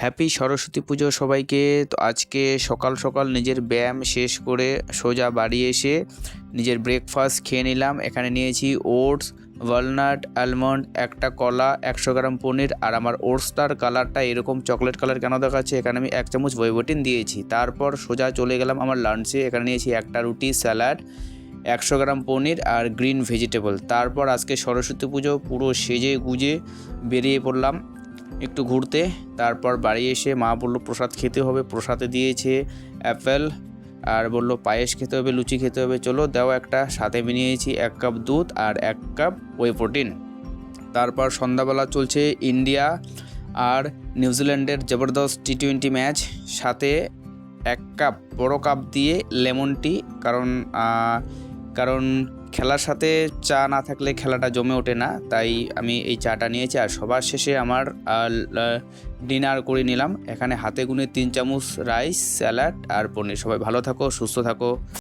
Happy Saraswati পুজো সবাইকে। তো আজকে সকাল সকাল নিজের ব্যায়াম শেষ করে সোজা বাড়ি এসে নিজের ব্রেকফাস্ট খেয়ে নিলাম। এখানে নিয়েছি ওটস, ওয়ালনাট, আলমন্ড, একটা কলা, 100 গ্রাম পনির। আর আমার ওটসটার কালারটা এরকম চকলেট কালার কেন দেখাচ্ছে, এখানে আমি 1 চামচ ওয়েবোটিন দিয়েছি। তারপর সোজা চলে গেলাম আমার লাঞ্চে। এখানে নিয়েছি একটা রুটি, স্যালাড, 100 গ্রাম পনির আর গ্রিন ভেজিটেবল। তারপর আজকে সরস্বতী পুজো পুরো সেজে গুজে বেরিয়ে পড়লাম একটু ঘুরতে। তারপর বাড়ি এসে মা বললো প্রসাদ খেতে হবে, প্রসাদে দিয়েছে অ্যাপেল আর বললো পায়েস খেতে হবে, লুচি খেতে হবে, চলো দাও একটা। সাথে আমি নিয়েছি 1 কাপ দুধ আর 1 কাপ ওয়ে প্রোটিন। তারপর সন্ধ্যাবেলা চলছে ইন্ডিয়া আর নিউজিল্যান্ডের জবরদস্ত টি20 ম্যাচ। সাথে 1 কাপ বড় কাপ দিয়ে লেমন টি, কারণ খেলার সাথে চা না থাকলে খেলাটা জমে ওঠে না, তাই আমি এই চাটা নিয়েছি। আর সবার শেষে আমার ডিনার করে নিলাম। এখানে হাতে গুনে 3 চামচ রাইস, স্যালাড আর পনির। সবাই ভালো থাকো, সুস্থ থাকো।